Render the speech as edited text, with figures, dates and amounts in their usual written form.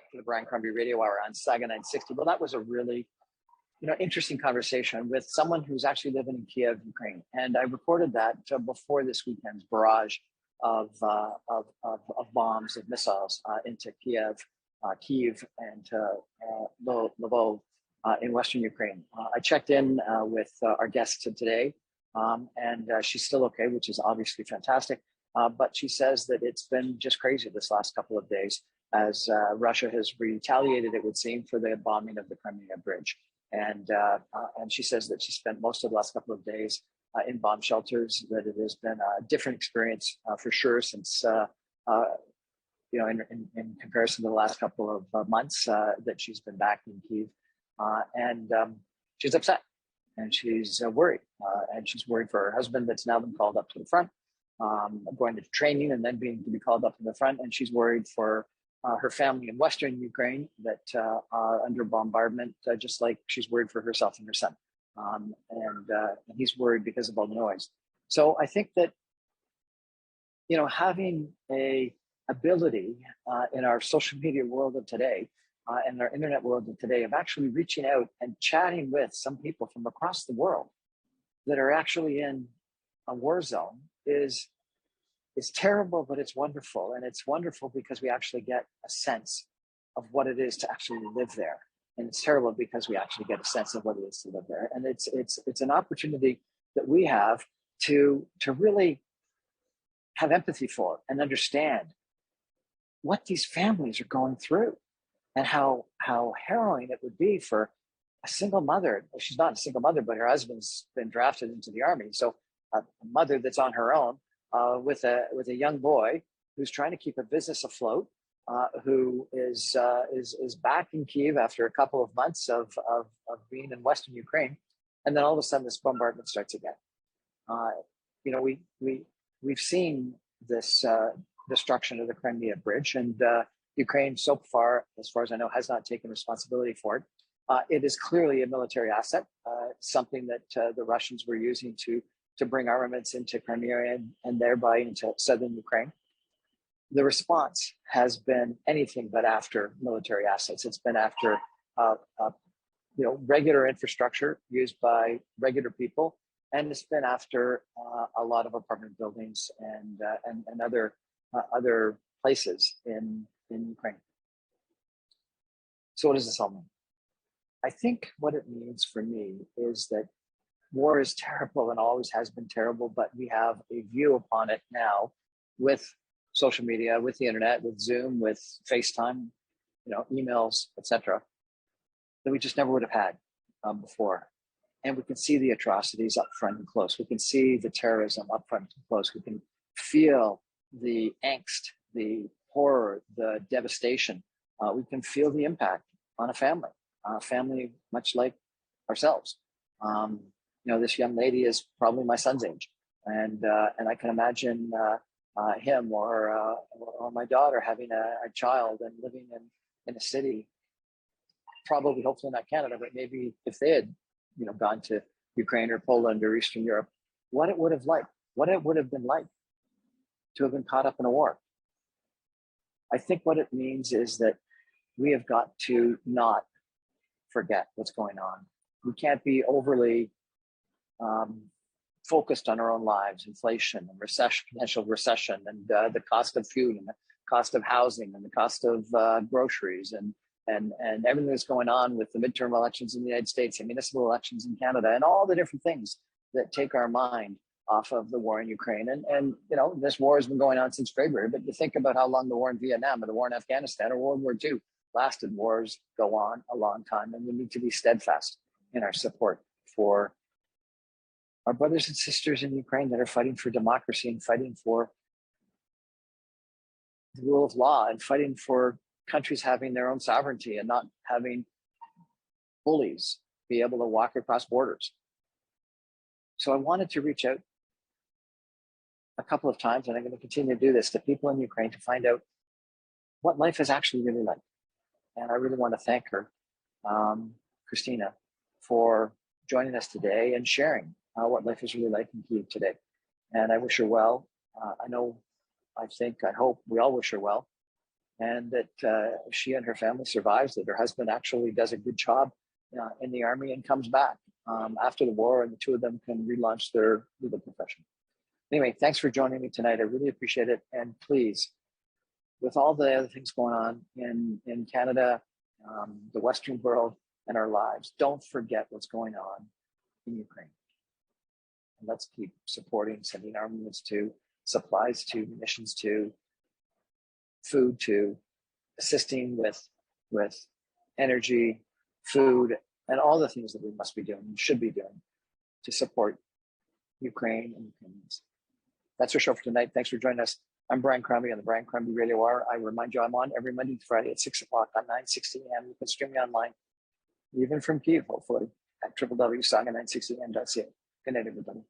for the Brian Crombie Radio Hour on Saga 960. Well, that was a really, interesting conversation with someone who's actually living in Kiev, Ukraine. And I recorded that before this weekend's barrage of bombs, of missiles into Kiev, and Lvov in Western Ukraine. I checked in with our guest today, and she's still okay, which is obviously fantastic. But she says that it's been just crazy this last couple of days as Russia has retaliated, it would seem, for the bombing of the Crimea Bridge. And she says that she spent most of the last couple of days in bomb shelters, that it has been a different experience for sure since, in comparison to the last couple of months that she's been back in Kyiv. And she's upset and she's worried. And she's worried for her husband that's now been called up to the front, going to training and then being to be called up to the front. And she's worried for her family in Western Ukraine that are under bombardment, just like she's worried for herself and her son. And he's worried because of all the noise. So I think that, having a ability in our social media world of today, and our internet world of today, of actually reaching out and chatting with some people from across the world that are actually in a war zone is terrible, but it's wonderful. And it's wonderful because we actually get a sense of what it is to actually live there. And it's terrible because we actually get a sense of what it is to live there. And it's an opportunity that we have to really have empathy for and understand what these families are going through and how harrowing it would be for a single mother. Well, she's not a single mother, but her husband's been drafted into the army. So a mother that's on her own, with a young boy who's trying to keep a business afloat, who is back in Kyiv after a couple of months of being in Western Ukraine, and then all of a sudden this bombardment starts again. We've seen this destruction of the Crimea Bridge, and Ukraine so far as I know, has not taken responsibility for it. It is clearly a military asset, something that the Russians were using to bring armaments into Crimea and thereby into southern Ukraine. The response has been anything but after military assets. It's been after regular infrastructure used by regular people, and it's been after a lot of apartment buildings and other places in Ukraine. So what does this all mean? I think what it means for me is that war is terrible and always has been terrible, but we have a view upon it now with social media, with the internet, with Zoom, with FaceTime, emails, etc., that we just never would have had before. And we can see the atrocities up front and close. We can see the terrorism up front and close. We can feel the angst, the horror, the devastation. We can feel the impact on a family much like ourselves. This young lady is probably my son's age, and I can imagine him or my daughter having a child and living in a city, probably hopefully not Canada, but maybe if they had gone to Ukraine or Poland or Eastern Europe, what it would have been like to have been caught up in a war. I think what it means is that we have got to not forget what's going on. We can't be overly focused on our own lives, inflation and potential recession, and the cost of food and the cost of housing and the cost of groceries and everything that's going on with the midterm elections in the United States and municipal elections in Canada and all the different things that take our mind off of the war in Ukraine. And this war has been going on since February, but you think about how long the war in Vietnam or the war in Afghanistan or World War II lasted. Wars go on a long time, and we need to be steadfast in our support for our brothers and sisters in Ukraine that are fighting for democracy and fighting for the rule of law and fighting for countries having their own sovereignty and not having bullies be able to walk across borders. So I wanted to reach out a couple of times, and I'm going to continue to do this, to people in Ukraine to find out what life is actually really like. And I really want to thank her, Christina, for joining us today and sharing what life is really like in Kyiv today. And I wish her well. I hope we all wish her well. and that she and her family survives, that her husband actually does a good job in the army and comes back after the war, and the two of them can relaunch their legal profession. Anyway, thanks for joining me tonight. I really appreciate it. And please, with all the other things going on in Canada, the Western world, and our lives, don't forget what's going on in Ukraine. And let's keep supporting, sending armaments to, supplies to, munitions to, food to, assisting with energy, food, and all the things that we must be doing and should be doing to support Ukraine and Ukrainians. That's our show for tonight. Thanks for joining us. I'm Brian Crombie on the Brian Crombie Radio Hour. I remind you, I'm on every Monday to Friday at 6 o'clock on 960 AM. You can stream me online, even from Kyiv, hopefully, at www.saga960am.ca. Good night, everybody.